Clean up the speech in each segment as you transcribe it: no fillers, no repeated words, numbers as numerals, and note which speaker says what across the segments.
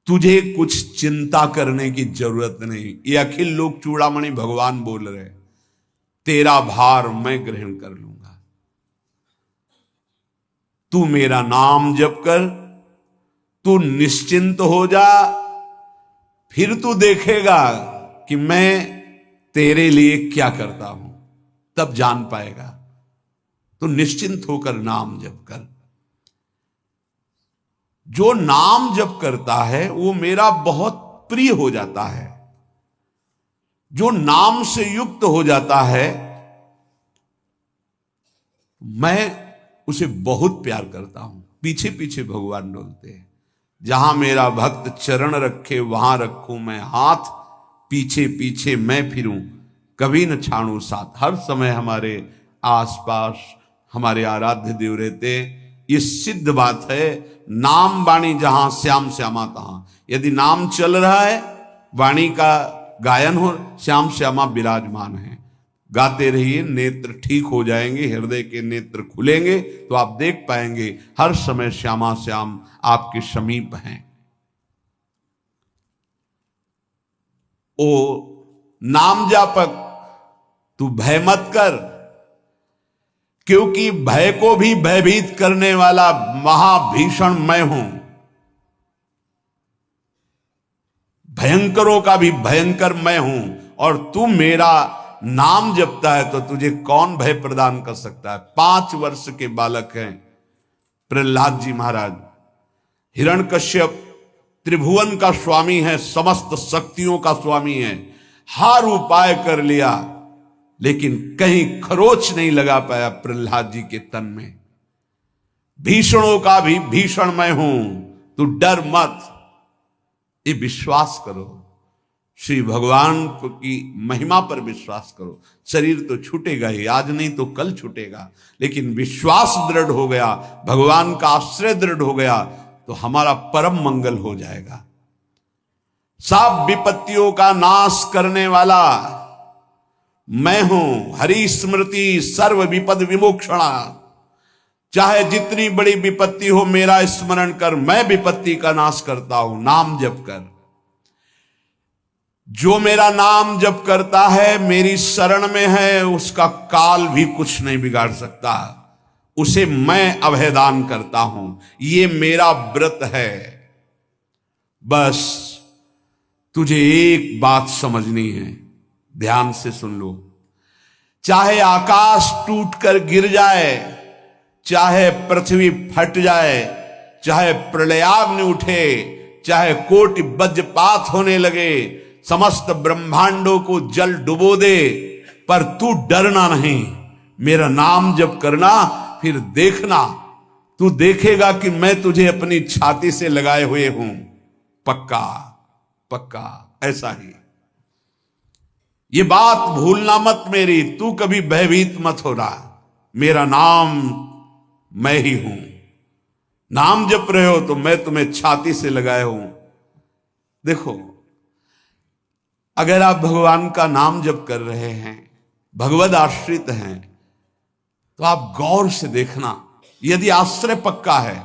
Speaker 1: तुझे कुछ चिंता करने की जरूरत नहीं। ये अखिल लोक चूड़ामणि भगवान बोल रहे, तेरा भार मैं ग्रहण कर लूंगा। तू मेरा नाम जप कर, तू निश्चिंत हो जा, फिर तू देखेगा कि मैं तेरे लिए क्या करता हूं, तब जान पाएगा। तो निश्चिंत होकर नाम जप कर। जो नाम जप करता है वो मेरा बहुत प्रिय हो जाता है। जो नाम से युक्त हो जाता है मैं उसे बहुत प्यार करता हूं। पीछे पीछे भगवान डोलते हैं। जहां मेरा भक्त चरण रखे वहां रखूं मैं हाथ, पीछे पीछे मैं फिरूं कभी न छाड़ू साथ। हर समय हमारे आसपास हमारे आराध्य देव रहते। ये सिद्ध बात है। नाम वाणी जहां श्याम श्यामा तहां। यदि नाम चल रहा है, वाणी का गायन हो, श्याम श्यामा विराजमान है। गाते रहिए, नेत्र ठीक हो जाएंगे, हृदय के नेत्र खुलेंगे तो आप देख पाएंगे हर समय श्यामा श्याम आपके समीप हैं। ओ नाम जापक, तू भय मत कर, क्योंकि भय को भी भयभीत करने वाला महाभीषण मैं हूं। भयंकरों का भी भयंकर मैं हूं। और तू मेरा नाम जपता है तो तुझे कौन भय प्रदान कर सकता है। 5 वर्ष के बालक हैं प्रहलाद जी महाराज। हिरण्यकश्यप त्रिभुवन का स्वामी है, समस्त शक्तियों का स्वामी है। हर उपाय कर लिया लेकिन कहीं खरोच नहीं लगा पाया प्रहलाद जी के तन में। भीषणों का भी भीषण मैं हूं, तू डर मत। ये विश्वास करो, श्री भगवान की महिमा पर विश्वास करो। शरीर तो छूटेगा ही, आज नहीं तो कल छूटेगा, लेकिन विश्वास दृढ़ हो गया, भगवान का आश्रय दृढ़ हो गया तो हमारा परम मंगल हो जाएगा। सब विपत्तियों का नाश करने वाला मैं हूं। हरि स्मृति सर्व विपद विमोक्षणा। चाहे जितनी बड़ी विपत्ति हो मेरा स्मरण कर, मैं विपत्ति का नाश करता हूं। नाम जप कर। जो मेरा नाम जप करता है, मेरी शरण में है, उसका काल भी कुछ नहीं बिगाड़ सकता। उसे मैं अभयदान करता हूं। ये मेरा व्रत है। बस तुझे एक बात समझनी है, ध्यान से सुन लो। चाहे आकाश टूटकर गिर जाए, चाहे पृथ्वी फट जाए, चाहे प्रलयाग्नि उठे, चाहे कोटि वज्रपात होने लगे, समस्त ब्रह्मांडों को जल डुबो दे, पर तू डरना नहीं। मेरा नाम जप करना, फिर देखना, तू देखेगा कि मैं तुझे अपनी छाती से लगाए हुए हूं। पक्का पक्का ऐसा ही। ये बात भूलना मत मेरी। तू कभी भयभीत मत हो रहा। मेरा नाम मैं ही हूं। नाम जप रहे हो तो मैं तुम्हें छाती से लगाए हूं। देखो, अगर आप भगवान का नाम जप कर रहे हैं, भगवद आश्रित हैं, तो आप गौर से देखना। यदि आश्रय पक्का है,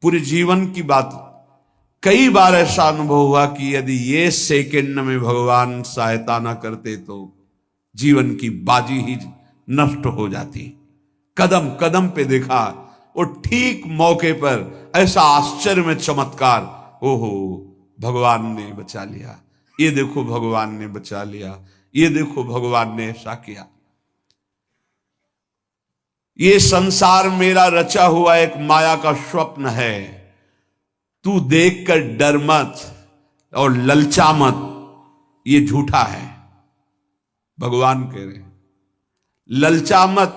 Speaker 1: पूरे जीवन की बात, कई बार ऐसा अनुभव हुआ कि यदि ये सेकंड में भगवान सहायता ना करते तो जीवन की बाजी ही नष्ट हो जाती। कदम कदम पे देखा, और ठीक मौके पर ऐसा आश्चर्य में चमत्कार, ओहो भगवान ने बचा लिया। ये देखो भगवान ने बचा लिया। ये देखो भगवान ने ऐसा किया। ये संसार मेरा रचा हुआ एक माया का स्वप्न है। तू देखकर डर मत और ललचा मत, ये झूठा है। भगवान कह रहे ललचा मत,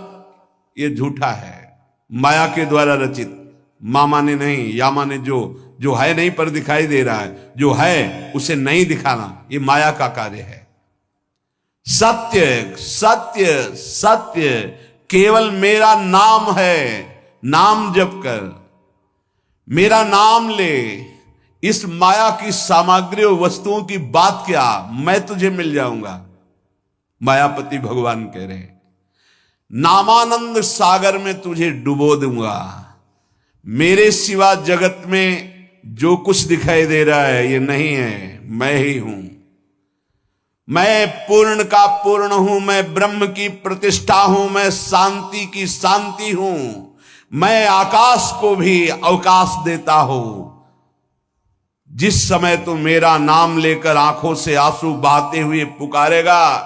Speaker 1: ये झूठा है, माया के द्वारा रचित। मामा ने नहीं, यामा ने जो है नहीं पर दिखाई दे रहा है, जो है उसे नहीं दिखाना, ये माया का कार्य है। सत्य सत्य सत्य केवल मेरा नाम है। नाम जप कर, मेरा नाम ले। इस माया की सामग्री और वस्तुओं की बात क्या, मैं तुझे मिल जाऊंगा। मायापति भगवान कह रहे हैं, नामानंद सागर में तुझे डुबो दूंगा। मेरे सिवा जगत में जो कुछ दिखाई दे रहा है ये नहीं है, मैं ही हूं। मैं पूर्ण का पूर्ण हूं, मैं ब्रह्म की प्रतिष्ठा हूं, मैं शांति की शांति हूं, मैं आकाश को भी अवकाश देता हूं। जिस समय तू मेरा नाम लेकर आंखों से आंसू बहाते हुए पुकारेगा,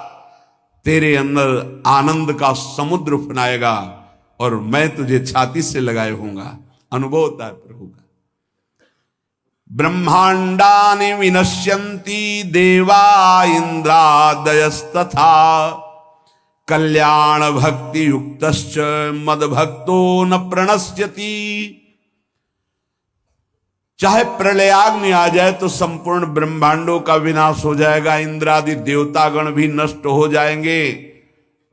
Speaker 1: तेरे अंदर आनंद का समुद्र फनाएगा और मैं तुझे छाती से लगाए होऊंगा। अनुभव होता है प्रभु का। ब्रह्मांडानि विनश्यन्ति देवा इंद्रादयस्तथा कल्याण भक्ति युक्तश्च मद भक्तो न प्रणश्यति। चाहे प्रलयाग्नि आ जाए तो संपूर्ण ब्रह्मांडों का विनाश हो जाएगा, इंद्रादि देवतागण भी नष्ट हो जाएंगे,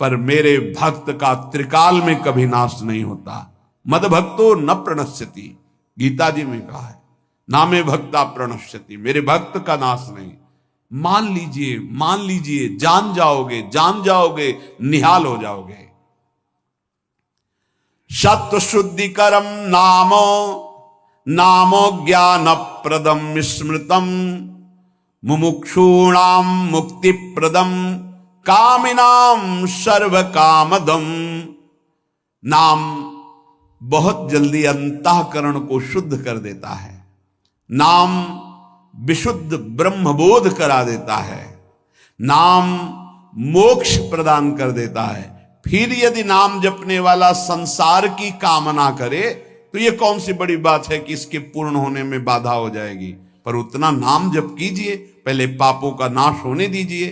Speaker 1: पर मेरे भक्त का त्रिकाल में कभी नाश नहीं होता। मद भक्तो न प्रणश्यति, गीता जी में कहा है, नामे भक्ता प्रणश्यति, मेरे भक्त का नाश नहीं। मान लीजिए, मान लीजिए, जान जाओगे, जान जाओगे, निहाल हो जाओगे। सत्व शुद्धिकरम नामो नामो ज्ञान प्रदम स्मृतम मुमुक्षूणाम मुक्ति प्रदम कामिनाम सर्व कामदम। नाम बहुत जल्दी अंतःकरण को शुद्ध कर देता है। नाम विशुद्ध ब्रह्मबोध करा देता है। नाम मोक्ष प्रदान कर देता है। फिर यदि नाम जपने वाला संसार की कामना करे तो ये कौन सी बड़ी बात है कि इसके पूर्ण होने में बाधा हो जाएगी। पर उतना नाम जप कीजिए, पहले पापों का नाश होने दीजिए।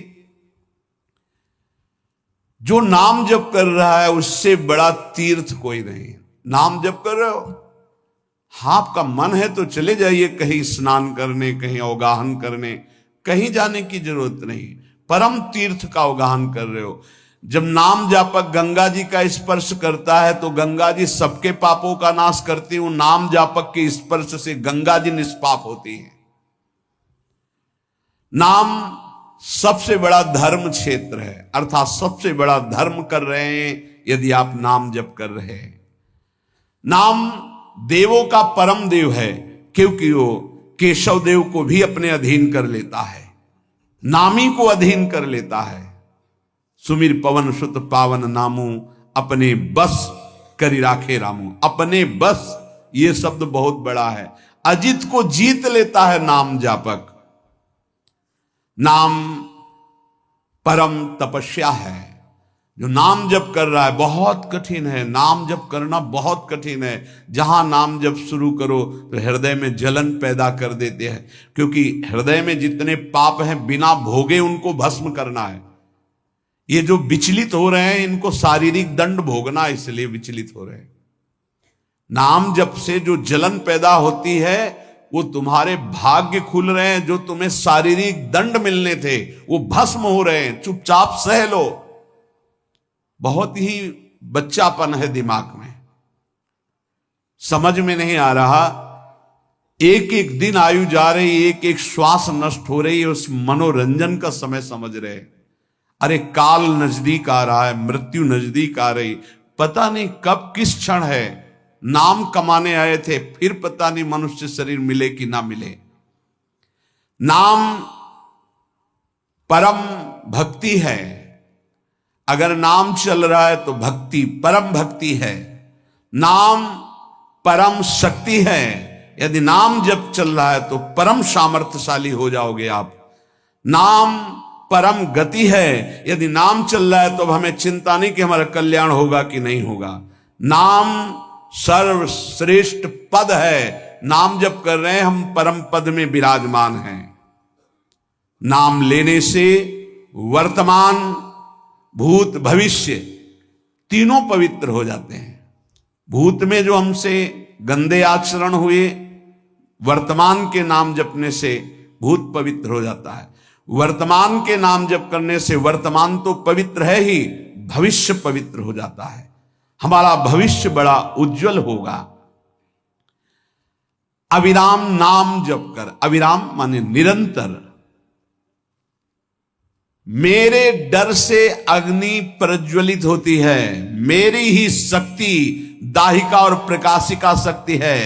Speaker 1: जो नाम जप कर रहा है उससे बड़ा तीर्थ कोई नहीं। नाम जप कर रहे हो, हाँ आपका मन है तो चले जाइए कहीं स्नान करने, कहीं अवगाहन करने, कहीं जाने की जरूरत नहीं। परम तीर्थ का अवगाहन कर रहे हो। जब नाम जापक गंगा जी का स्पर्श करता है तो गंगा जी सबके पापों का नाश करती हूं। नाम जापक के स्पर्श से गंगा जी निष्पाप होती है। नाम सबसे बड़ा धर्म क्षेत्र है, अर्थात सबसे बड़ा धर्म कर रहे हैं यदि आप नाम जप कर रहे हैं। नाम देवों का परम देव है, क्योंकि वो केशव देव को भी अपने अधीन कर लेता है, नामी को अधीन कर लेता है। सुमिर पवन सुत पावन नामू अपने बस करी राखे रामू। अपने बस, ये शब्द बहुत बड़ा है। अजित को जीत लेता है नाम जापक। नाम परम तपस्या है। जो नाम जप कर रहा है, बहुत कठिन है, नाम जप करना बहुत कठिन है। जहां नाम जप शुरू करो तो हृदय में जलन पैदा कर देते हैं, क्योंकि हृदय में जितने पाप हैं बिना भोगे उनको भस्म करना है। ये जो विचलित हो रहे हैं इनको शारीरिक दंड भोगना, इसलिए विचलित हो रहे हैं। नाम जप से जो जलन पैदा होती है वो तुम्हारे भाग्य खुल रहे हैं। जो तुम्हें शारीरिक दंड मिलने थे वो भस्म हो रहे हैं। चुपचाप सह लो। बहुत ही बच्चापन है दिमाग में, समझ में नहीं आ रहा। एक एक दिन आयु जा रही, एक एक श्वास नष्ट हो रही है, उस मनोरंजन का समय समझ रहे। अरे काल नजदीक आ रहा है, मृत्यु नजदीक आ रही, पता नहीं कब किस क्षण है। नाम कमाने आए थे, फिर पता नहीं मनुष्य शरीर मिले कि ना मिले। नाम परम भक्ति है। अगर नाम चल रहा है तो भक्ति परम भक्ति है। नाम परम शक्ति है। यदि नाम जब चल रहा है तो परम सामर्थ्यशाली हो जाओगे आप। नाम परम गति है। यदि नाम चल रहा है तो अब हमें चिंता नहीं कि हमारा कल्याण होगा कि नहीं होगा। नाम सर्वश्रेष्ठ पद है। नाम जप कर रहे हैं हम, परम पद में विराजमान हैं। नाम लेने से वर्तमान भूत भविष्य तीनों पवित्र हो जाते हैं। भूत में जो हमसे गंदे आचरण हुए, वर्तमान के नाम जपने से भूत पवित्र हो जाता है। वर्तमान के नाम जप करने से वर्तमान तो पवित्र है ही, भविष्य पवित्र हो जाता है। हमारा भविष्य बड़ा उज्जवल होगा। अविराम नाम जप कर, अविराम माने निरंतर। मेरे डर से अग्नि प्रज्वलित होती है, मेरी ही शक्ति दाहिका और प्रकाशिका शक्ति है।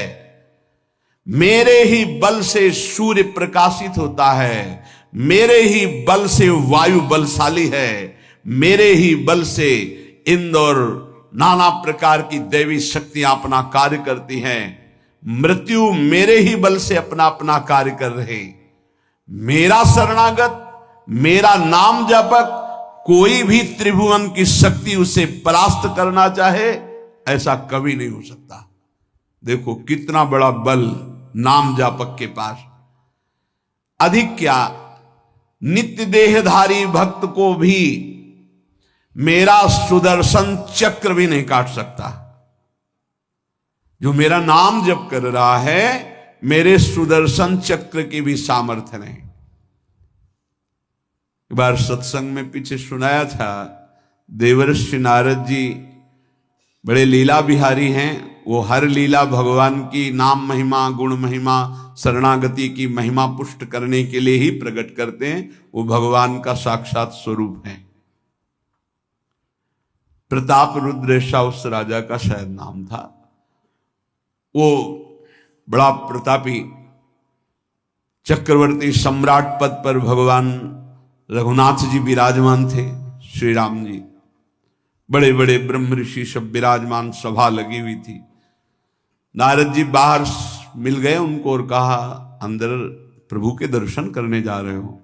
Speaker 1: मेरे ही बल से सूर्य प्रकाशित होता है, मेरे ही बल से वायु बलशाली है, मेरे ही बल से इंद्र और नाना प्रकार की दैवी शक्तियां अपना कार्य करती हैं। मृत्यु मेरे ही बल से अपना अपना कार्य कर रहे। मेरा शरणागत, मेरा नाम जपक, कोई भी त्रिभुवन की शक्ति उसे परास्त करना चाहे ऐसा कभी नहीं हो सकता। देखो कितना बड़ा बल नाम जापक के पास। अधिक क्या, नित्य देहधारी भक्त को भी मेरा सुदर्शन चक्र भी नहीं काट सकता। जो मेरा नाम जप कर रहा है, मेरे सुदर्शन चक्र की भी सामर्थ्य नहीं। एक बार सत्संग में पीछे सुनाया था, देवर्षि नारद जी बड़े लीला बिहारी हैं। वो हर लीला भगवान की नाम महिमा, गुण महिमा, शरणागति की महिमा पुष्ट करने के लिए ही प्रकट करते हैं। वो भगवान का साक्षात स्वरूप है। प्रताप रुद्र ऐसा उस राजा का शायद नाम था। वो बड़ा प्रतापी चक्रवर्ती सम्राट पद पर भगवान रघुनाथ जी विराजमान थे। श्री राम जी, बड़े बड़े ब्रह्म ऋषि सब विराजमान, सभा लगी हुई थी। नारद जी बाहर मिल गए उनको और कहा, अंदर प्रभु के दर्शन करने जा रहे हो?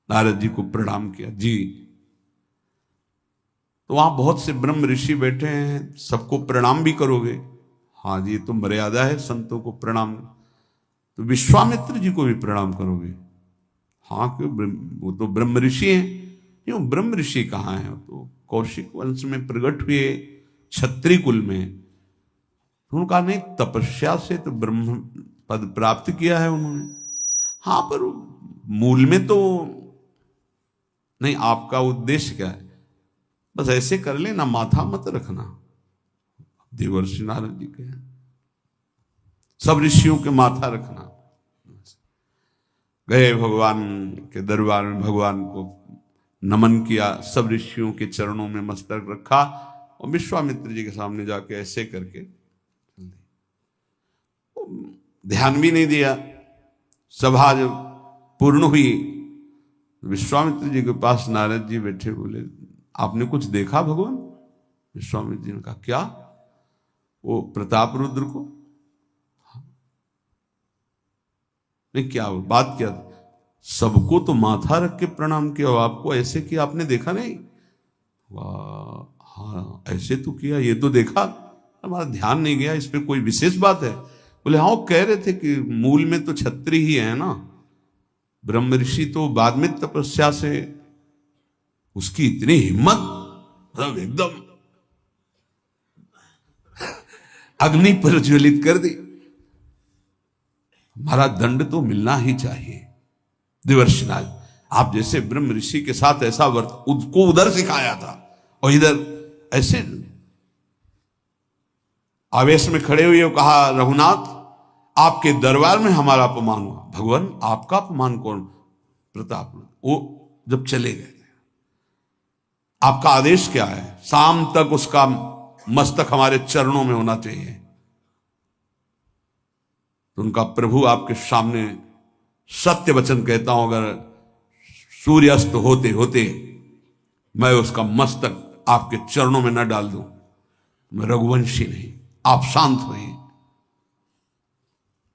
Speaker 1: नारद जी को प्रणाम किया। जी। तो वहां बहुत से ब्रह्म ऋषि बैठे हैं, सबको प्रणाम भी करोगे? हाँ जी, तो मर्यादा है संतों को प्रणाम। तो विश्वामित्र जी को भी प्रणाम करोगे? हाँ, क्यों, वो तो ब्रह्म ऋषि हैं। क्यों, ब्रह्म ऋषि कहाँ हैं? तो कौशिक वंश में प्रकट हुए, क्षत्रिय कुल में। उनका नहीं, तपस्या से तो ब्रह्म पद प्राप्त किया है उन्होंने। हाँ, पर मूल में तो नहीं। आपका उद्देश्य क्या है? बस ऐसे कर लेना, माथा मत रखना। देवर्षि नारद जी के सब ऋषियों के माथा रखना। गए भगवान के दरबार में, भगवान को नमन किया, सब ऋषियों के चरणों में मस्तक रखा और विश्वामित्र जी के सामने जाके ऐसे करके ध्यान भी नहीं दिया। सभा जब पूर्ण हुई, विश्वामित्र जी के पास नारद जी बैठे, बोले, आपने कुछ देखा भगवान? विश्वामित्र जी ने कहा, क्या? वो प्रताप रुद्र को? नहीं, क्या बात क्या? सबको तो माथा रख के प्रणाम किया, आपको ऐसे किया, आपने देखा नहीं? वाह, हाँ ऐसे तो किया, ये तो देखा, हमारा ध्यान नहीं गया, इस पर कोई विशेष बात है? बोले हाँ, वो कह रहे थे कि मूल में तो क्षत्रिय ही है ना, ब्रह्म ऋषि तो बाद में तपस्या से, उसकी इतनी हिम्मत, मतलब एकदम अग्नि पर ज्वलित कर दी। हमारा दंड तो मिलना ही चाहिए। देवर्षि नारद, आप जैसे ब्रह्म ऋषि के साथ ऐसा वर्त उसको उधर सिखाया था और इधर ऐसे आवेश में खड़े हुए कहा, रघुनाथ आपके दरबार में हमारा अपमान हुआ। भगवान, आपका अपमान कौन? प्रताप। वो जब चले गए, आपका आदेश क्या है? शाम तक उसका मस्तक हमारे चरणों में होना चाहिए। तो उनका प्रभु आपके सामने सत्य वचन कहता हूं, अगर सूर्यास्त होते होते मैं उसका मस्तक आपके चरणों में न डाल दूं, मैं रघुवंशी नहीं। आप शांत हुए।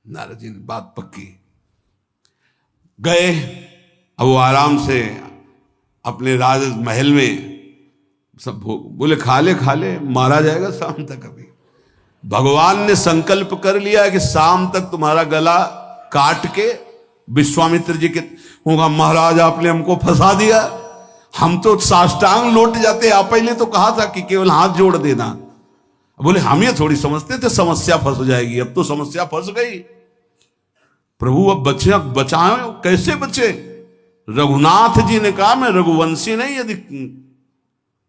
Speaker 1: नारद जी ने बात पक्की। गए, अब वो आराम से अपने राज महल में सब बोले, खा ले, मारा जाएगा शाम तक। अभी भगवान ने संकल्प कर लिया कि शाम तक तुम्हारा गला काट के विश्वामित्र जी के होगा, महाराज आपने हमको फंसा दिया, हम तो साष्टांग लौट जाते। आप पहले तो कहा था कि केवल हाथ जोड़ देना। बोले हम ये थोड़ी समझते थे समस्या फंस जाएगी, अब तो समस्या फंस गई। प्रभु अब बचे, बचाए, कैसे बचे? रघुनाथ जी ने कहा, मैं रघुवंशी नहीं, यदि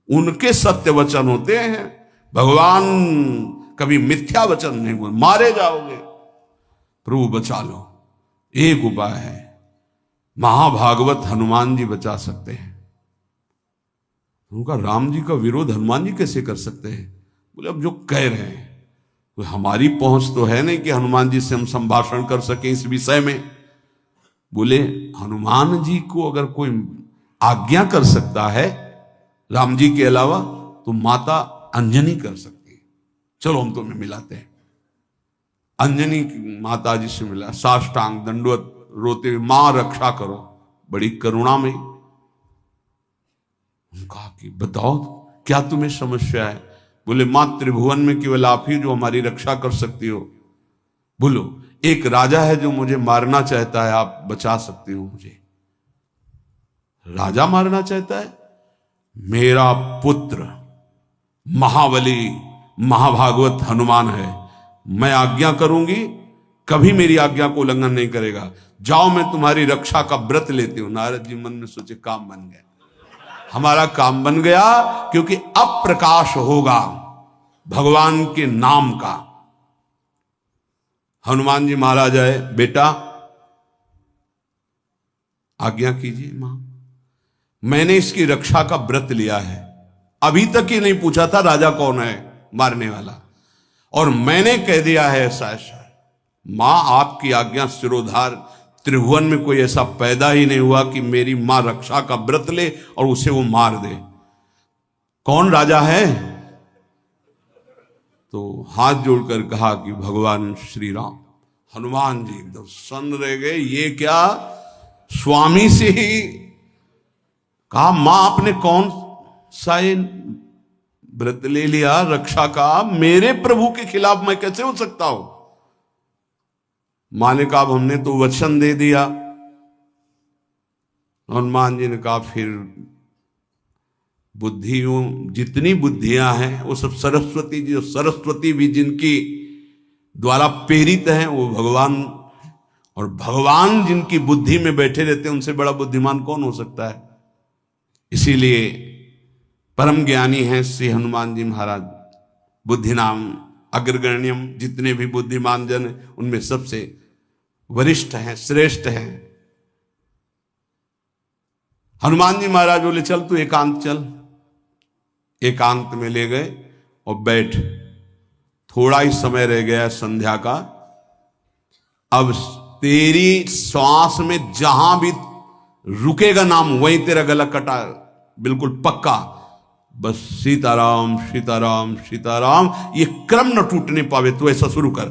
Speaker 1: उनके सत्य वचन होते हैं, भगवान कभी मिथ्या वचन नहीं बोल, मारे जाओगे। प्रभु बचा लो। एक उपाय है, महाभागवत हनुमान जी बचा सकते हैं। उनका राम जी का विरोध हनुमान जी कैसे कर सकते हैं? बोले अब जो कह रहे हैं तो हमारी पहुंच तो है नहीं कि हनुमान जी से हम संभाषण कर सकें इस विषय में। बोले हनुमान जी को अगर कोई आज्ञा कर सकता है राम जी के अलावा तो माता अंजनी कर सकती है। चलो हम तुम्हें मिलाते हैं। अंजनी माता जी से मिला, साष्टांग दंडवत रोते हुए, मां रक्षा करो, बड़ी करुणा में। कहा कि बताओ क्या तुम्हें समस्या है। बोले मां त्रिभुवन में केवल आप ही जो हमारी रक्षा कर सकती हो। बोलो एक राजा है जो मुझे मारना चाहता है, आप बचा सकती हो मुझे। राजा मारना चाहता है? मेरा पुत्र महाबली महाभागवत हनुमान है, मैं आज्ञा करूंगी, कभी मेरी आज्ञा को उल्लंघन नहीं करेगा। जाओ मैं तुम्हारी रक्षा का व्रत लेती हूं। नारद जी मन में सोचे काम बन गया, हमारा काम बन गया, क्योंकि अब प्रकाश होगा भगवान के नाम का। हनुमान जी महाराज आए, बेटा आज्ञा कीजिए मां, मैंने इसकी रक्षा का व्रत लिया है। अभी तक ही नहीं पूछा था राजा कौन है मारने वाला, और मैंने कह दिया है ऐसा ऐसा। मां आपकी आज्ञा सिरोधार, त्रिभुवन में कोई ऐसा पैदा ही नहीं हुआ कि मेरी मां रक्षा का व्रत ले और उसे वो मार दे। कौन राजा है? तो हाथ जोड़कर कहा कि भगवान श्री राम। हनुमान जी एकदम सन्न रह गए, ये क्या स्वामी से ही कहा, मां आपने कौन सा व्रत ले लिया रक्षा का, मेरे प्रभु के खिलाफ मैं कैसे हो सकता हूं। मां ने कहा हमने तो वचन दे दिया। हनुमान जी ने कहा फिर बुद्धियों जितनी बुद्धियां हैं वो सब सरस्वती जी, सरस्वती भी जिनकी द्वारा प्रेरित हैं वो भगवान, और भगवान जिनकी बुद्धि में बैठे रहते हैं उनसे बड़ा बुद्धिमान कौन हो सकता है। इसीलिए परम ज्ञानी हैं श्री हनुमान जी महाराज। बुद्धि नाम अग्रगण्यम, जितने भी बुद्धिमान जन उनमें सबसे वरिष्ठ हैं, श्रेष्ठ हैं। हनुमान जी महाराज बोले चल तू एकांत चल। एकांत में ले गए और बैठ, थोड़ा ही समय रह गया संध्या का। अब तेरी श्वास में जहां भी रुकेगा नाम वहीं तेरा गला कटा, बिल्कुल पक्का। बस सीताराम सीताराम सीताराम, ये क्रम न टूटने पावे, तो ऐसा शुरू कर।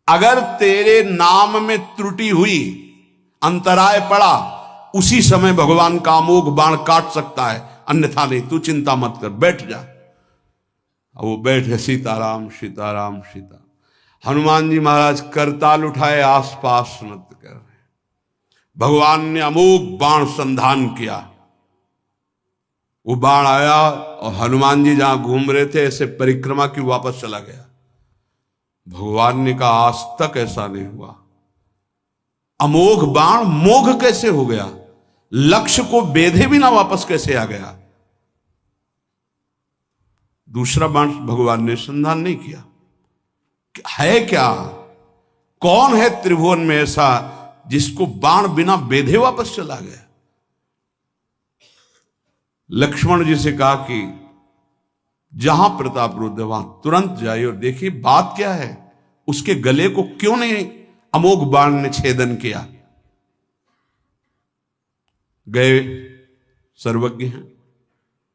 Speaker 1: अगर तेरे नाम में त्रुटि हुई, अंतराय पड़ा, उसी समय भगवान का अमोघ बाण काट सकता है, अन्यथा नहीं। तू चिंता मत कर, बैठ जा। वो बैठे, सीताराम सीताराम सीता। हनुमान जी महाराज करताल उठाए, आसपास नृत्य कर रहे। भगवान ने अमोघ बाण संधान किया। वो बाण आया और हनुमान जी जहां घूम रहे थे ऐसे परिक्रमा की वापस चला गया। भगवान ने कहा आज तक ऐसा नहीं हुआ। अमोघ बाण मोघ कैसे हो गया, लक्ष्य को बेधे बिना वापस कैसे आ गया। दूसरा बाण भगवान ने संधान नहीं किया। है क्या, कौन है त्रिभुवन में ऐसा जिसको बाण बिना बेधे वापस चला गया। लक्ष्मण जी से कहा कि जहां प्रताप रुद्र वहां तुरंत जाइए और देखिए बात क्या है, उसके गले को क्यों नहीं अमोघ बाण ने छेदन किया। गए, सर्वज्ञ हैं।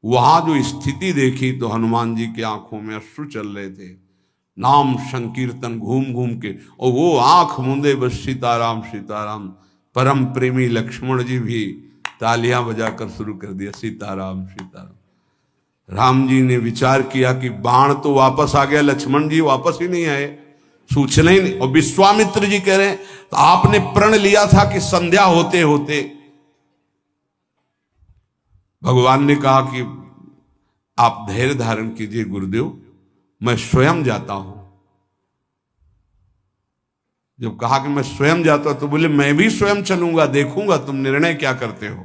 Speaker 1: वहां जो स्थिति देखी तो हनुमान जी की आंखों में अश्रु चल रहे थे। नाम संकीर्तन घूम घूम के, और वो आंख मूंदे बस सीताराम सीताराम। परम प्रेमी लक्ष्मण जी भी तालियां बजाकर शुरू कर दिया, सीताराम सीताराम। राम जी ने विचार किया कि बाण तो वापस आ गया, लक्ष्मण जी वापस ही नहीं आए, सूचना ही नहीं। और विश्वामित्र जी कह रहे हैं तो आपने प्रण लिया था कि संध्या होते होते। भगवान ने कहा कि आप धैर्य धारण कीजिए गुरुदेव, मैं स्वयं जाता हूं। जब कहा कि मैं स्वयं जाता हूं तो बोले मैं भी स्वयं चलूंगा, देखूंगा तुम निर्णय क्या करते हो।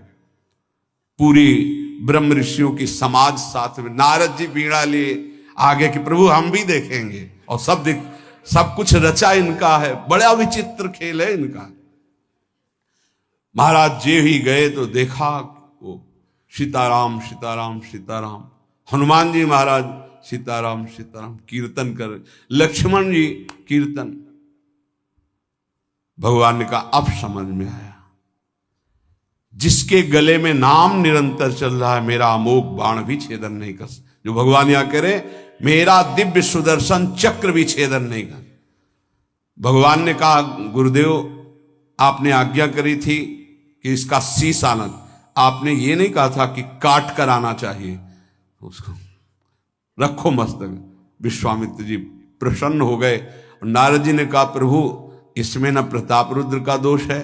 Speaker 1: पूरी ब्रह्म ऋषियों की समाज साथ में, नारद जी बीड़ा लिए आगे कि प्रभु हम भी देखेंगे। और सब कुछ रचा इनका है, बड़ा विचित्र खेल है इनका। महाराज जी ही गए तो देखा वो सीताराम सीताराम सीताराम। हनुमान जी महाराज सीताराम सीताराम कीर्तन कर, लक्ष्मण जी कीर्तन। भगवान ने कहा अब समझ में आया, जिसके गले में नाम निरंतर चल रहा है, मेरा अमोघ बाण भी छेदन नहीं कर। जो भगवान यहां कह रहे, मेरा दिव्य सुदर्शन चक्र भी छेदन नहीं कर। भगवान ने कहा, गुरुदेव आपने आज्ञा करी थी कि इसका शीश आना, आपने ये नहीं कहा था कि काट कर आना चाहिए, उसको रखो मस्तक। विश्वामित्र जी प्रसन्न हो गए। नारद जी ने कहा, प्रभु इसमें न प्रताप रुद्र का दोष है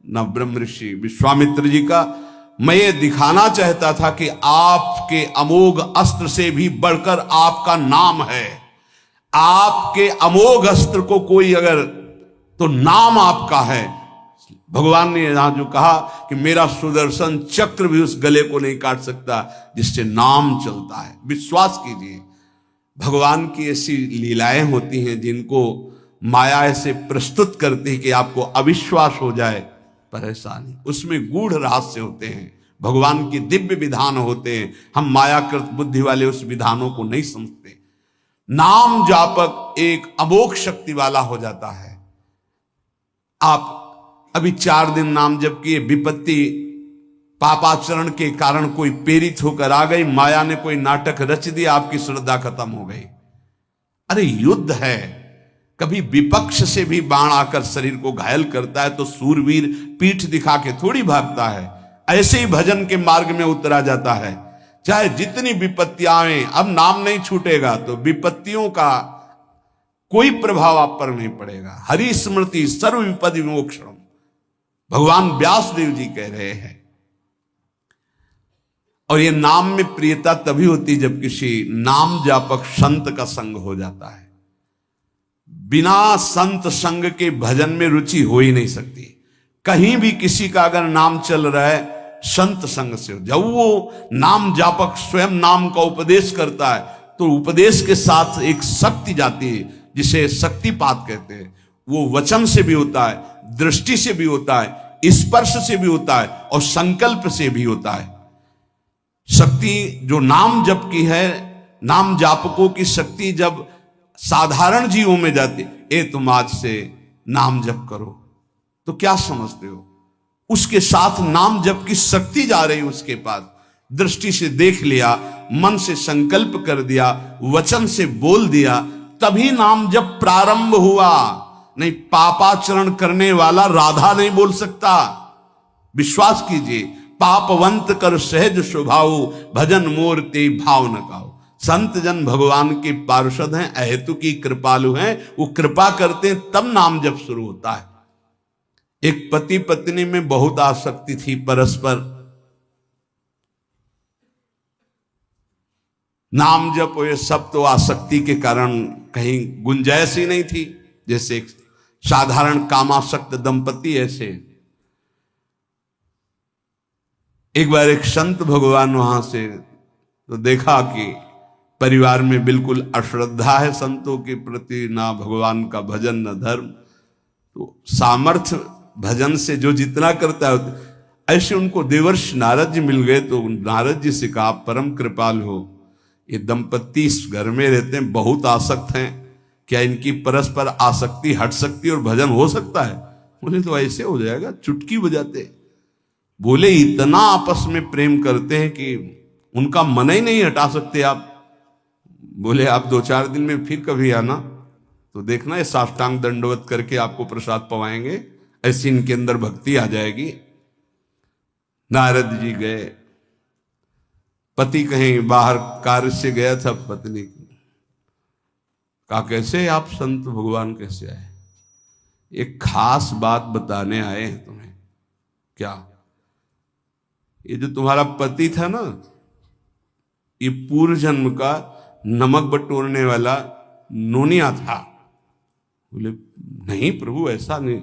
Speaker 1: न ब्रह्म ऋषि विश्वामित्र जी का। मैं ये दिखाना चाहता था कि आपके अमोघ अस्त्र से भी बढ़कर आपका नाम है। आपके अमोघ अस्त्र को कोई अगर, तो नाम आपका है। भगवान ने यहां जो कहा कि मेरा सुदर्शन चक्र भी उस गले को नहीं काट सकता जिससे नाम चलता है। विश्वास कीजिए, भगवान की ऐसी लीलाएं होती हैं जिनको माया ऐसे प्रस्तुत करती है कि आपको अविश्वास हो जाए, परेशानी। उसमें गूढ़ रहस्य होते हैं, भगवान की दिव्य विधान होते हैं। हम मायाकृत बुद्धि वाले उस विधानों को नहीं समझते। नाम जापक एक अमोघ शक्ति वाला हो जाता है। आप अभी 4 दिन नाम जप किए, विपत्ति पापाचरण के कारण कोई प्रेरित होकर आ गई, माया ने कोई नाटक रच दिया, आपकी श्रद्धा खत्म हो गई। अरे युद्ध है, कभी विपक्ष से भी बाण आकर शरीर को घायल करता है तो सूरवीर पीठ दिखा के थोड़ी भागता है। ऐसे ही भजन के मार्ग में उतरा जाता है, चाहे जितनी विपत्तियां आए। अब नाम नहीं छूटेगा तो विपत्तियों का कोई प्रभाव आप पर नहीं पड़ेगा। हरि स्मृति सर्व विपद विमोक्षण, भगवान व्यास देव जी कह रहे हैं। और ये नाम में प्रियता तभी होती जब किसी नाम जापक संत का संग हो जाता है। बिना संत संग के भजन में रुचि हो ही नहीं सकती। कहीं भी किसी का अगर नाम चल रहा है, संत संग से हो। जब वो नाम जापक स्वयं नाम का उपदेश करता है तो उपदेश के साथ एक शक्ति जाती है जिसे शक्तिपात कहते हैं। वो वचन से भी होता है, दृष्टि से भी होता है, स्पर्श से भी होता है और संकल्प से भी होता है। शक्ति जो नाम जप की है, नाम जापकों की शक्ति जब साधारण जीवों में जाती, ए तुम आज से नाम जप करो, तो क्या समझते हो? उसके साथ नाम जप की शक्ति जा रही उसके पास। दृष्टि से देख लिया, मन से संकल्प कर दिया, वचन से बोल दिया, तभी नाम जप प्रारंभ हुआ। नहीं, पापाचरण करने वाला राधा नहीं बोल सकता। विश्वास कीजिए, पापवंत कर सहज स्वभाव, भजन मोर ते भाव न गाओ। संत जन भगवान के पार्षद हैं, अहेतु की कृपालु हैं, वो कृपा करते हैं तब नाम जप शुरू होता है। एक पति पत्नी में बहुत आसक्ति थी परस्पर, नाम जप ये सब तो आसक्ति के कारण कहीं गुंजाइश ही नहीं थी। जैसे एक साधारण कामासक्त दंपति, ऐसे एक बार एक संत भगवान वहां से तो देखा कि परिवार में बिल्कुल अश्रद्धा है संतों के प्रति, ना भगवान का भजन न धर्म। तो सामर्थ्य भजन से जो जितना करता है, ऐसे उनको देवर्षि नारद जी मिल गए। तो नारद जी से कहा, परम कृपाल हो, ये दंपत्ति इस घर में रहते हैं, बहुत आसक्त हैं, क्या इनकी परस्पर आसक्ति हट सकती है और भजन हो सकता है? बोले तो ऐसे हो जाएगा, चुटकी बजाते। बोले इतना आपस में प्रेम करते हैं कि उनका मन ही नहीं हटा सकते आप। बोले आप 2-4 दिन में फिर कभी आना तो देखना, ये साष्टांग दंडवत करके आपको प्रसाद पवाएंगे, ऐसी इनके अंदर भक्ति आ जाएगी। नारद जी गए, पति कहीं बाहर कार्य से गया था, पत्नी कहा कैसे आप संत भगवान कैसे आए? एक खास बात बताने आए हैं तुम्हें। क्या? ये जो तुम्हारा पति था ना, ये पूर्व जन्म का नमक बटोरने वाला नोनिया था। बोले नहीं प्रभु, ऐसा नहीं।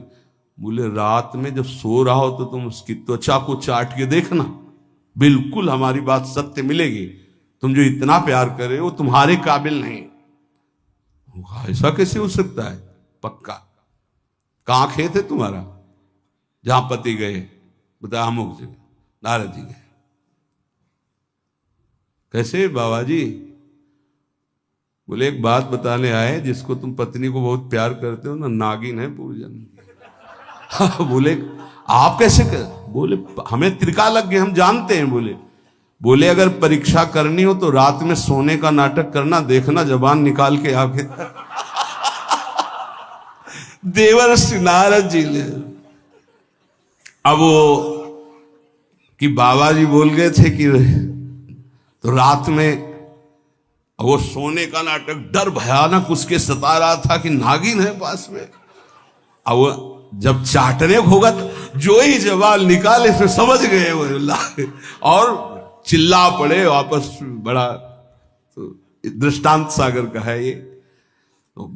Speaker 1: बोले रात में जब सो रहा हो तो तुम उसकी त्वचा को चाट के देखना, बिल्कुल हमारी बात सत्य मिलेगी। तुम जो इतना प्यार कर रहे हो तुम्हारे काबिल नहीं। ऐसा कैसे हो सकता है? पक्का। कहां खेत है तुम्हारा जहां पति गए? बता, अमुक जगह। नारद जी गए। कैसे बाबा जी? बोले एक बात बताने आए, जिसको तुम पत्नी को बहुत प्यार करते हो ना, नागिन है पूजन। बोले आप कैसे कर? बोले हमें त्रिकालज्ञ, हम जानते हैं। बोले अगर परीक्षा करनी हो तो रात में सोने का नाटक करना, देखना जबान निकाल के आगे। देवर्षि नारद जी ने, अब वो कि बाबा जी बोल गए थे कि तो रात में वो सोने का नाटक, डर भयानक उसके सता रहा था कि नागिन है पास में। अब वो जब चाटने होगा तो जो ही जवाब निकाले फिर समझ गए वो, और चिल्ला पड़े वापस। बड़ा तो दृष्टांत सागर का है ये। तो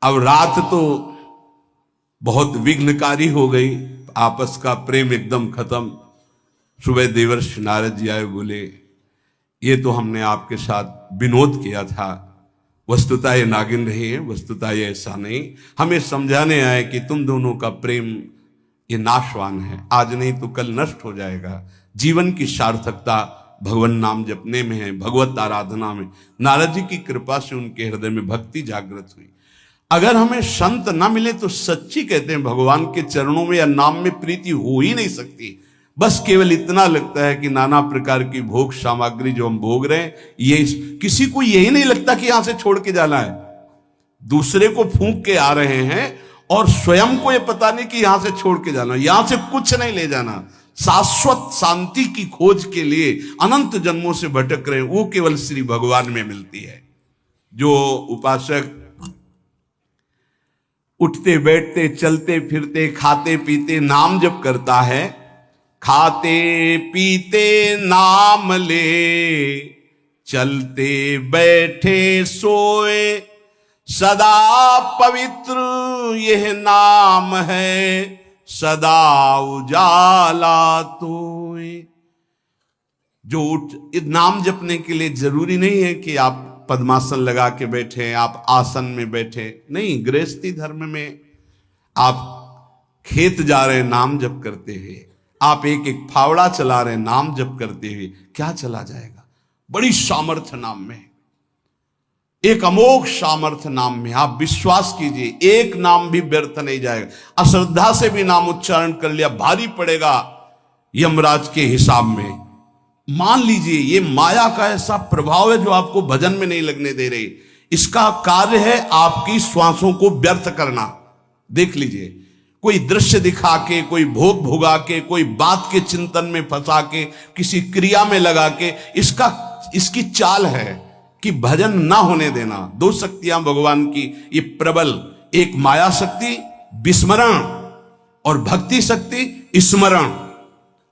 Speaker 1: अब रात तो बहुत विघ्नकारी हो गई, आपस का प्रेम एकदम खत्म। सुबह देवर्षि नारद जी आए, बोले ये तो हमने आपके साथ विनोद किया था, वस्तुतः ये नागिन नहीं है, वस्तुतः ये ऐसा नहीं। हमें समझाने आए कि तुम दोनों का प्रेम ये नाशवान है, आज नहीं तो कल नष्ट हो जाएगा। जीवन की सार्थकता भगवान नाम जपने में है, भगवत आराधना में। नारद जी की कृपा से उनके हृदय में भक्ति जागृत हुई। अगर हमें संत ना मिले तो सच्ची कहते हैं भगवान के चरणों में या नाम में प्रीति हो ही नहीं सकती। बस केवल इतना लगता है कि नाना प्रकार की भोग सामग्री जो हम भोग रहे हैं, ये किसी को यही नहीं लगता कि यहां से छोड़ के जाना है। दूसरे को फूंक के आ रहे हैं और स्वयं को ये पता नहीं कि यहां से छोड़ के जाना, यहां से कुछ नहीं ले जाना। शाश्वत शांति की खोज के लिए अनंत जन्मों से भटक रहे हैं, वो केवल श्री भगवान में मिलती है। जो उपासक उठते बैठते चलते फिरते खाते पीते नाम जप करता है, खाते पीते नाम ले, चलते बैठे सोए, सदा पवित्र यह नाम है, सदा उजाला तोए। जो नाम जपने के लिए जरूरी नहीं है कि आप पद्मासन लगा के बैठे, आप आसन में बैठे, नहीं। गृहस्थी धर्म में आप खेत जा रहे नाम जप करते हुए, आप एक एक फावड़ा चला रहे नाम जप करते हुए, क्या चला जाएगा? बड़ी सामर्थ्य नाम में, एक अमोघ सामर्थ्य नाम में। आप विश्वास कीजिए, एक नाम भी व्यर्थ नहीं जाएगा। अश्रद्धा से भी नाम उच्चारण कर लिया, भारी पड़ेगा यमराज के हिसाब में। मान लीजिए ये माया का ऐसा प्रभाव है जो आपको भजन में नहीं लगने दे रही। इसका कार्य है आपकी श्वासों को व्यर्थ करना। देख लीजिए, कोई दृश्य दिखा के, कोई भोग भोगा के, कोई बात के चिंतन में फंसा के, किसी क्रिया में लगा के, इसकी चाल है कि भजन ना होने देना। दो शक्तियां भगवान की ये प्रबल, एक माया शक्ति विस्मरण और भक्ति शक्ति स्मरण।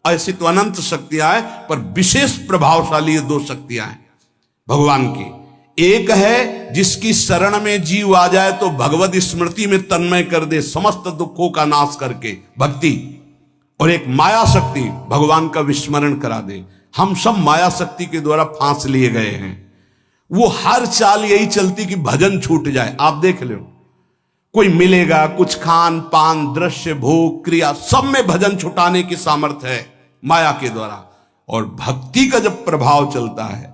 Speaker 1: ऐसी तो अनंत शक्तियां हैं, पर विशेष प्रभावशाली ये दो शक्तियां हैं भगवान की। एक है जिसकी शरण में जीव आ जाए तो भगवत स्मृति में तन्मय कर दे, समस्त दुखों का नाश करके, भक्ति। और एक माया शक्ति भगवान का विस्मरण करा दे। हम सब माया शक्ति के द्वारा फांस लिए गए हैं। वो हर चाल यही चलती कि भजन छूट जाए। आप देख लो, कोई मिलेगा, कुछ खान पान दृश्य भोग क्रिया सब में भजन छुटाने की सामर्थ्य है माया के द्वारा। और भक्ति का जब प्रभाव चलता है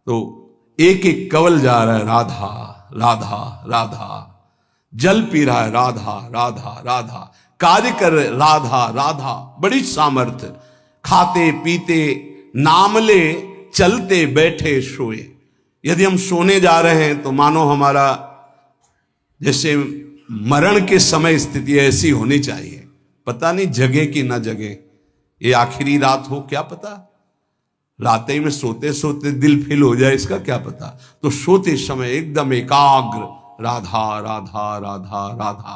Speaker 1: तो एक एक कवल जा रहा है राधा राधा राधा, जल पी रहा है राधा राधा राधा, कार्य कर रहे राधा राधा, बड़ी सामर्थ्य। खाते पीते नाम ले, चलते बैठे सोए। यदि हम सोने जा रहे हैं तो मानो हमारा जैसे मरण के समय स्थिति ऐसी होनी चाहिए। पता नहीं जगे कि ना जगे, ये आखिरी रात हो, क्या पता। रात ही में सोते सोते दिल फेल हो जाए, इसका क्या पता। तो सोते समय एकदम एकाग्र, राधा राधा राधा राधा।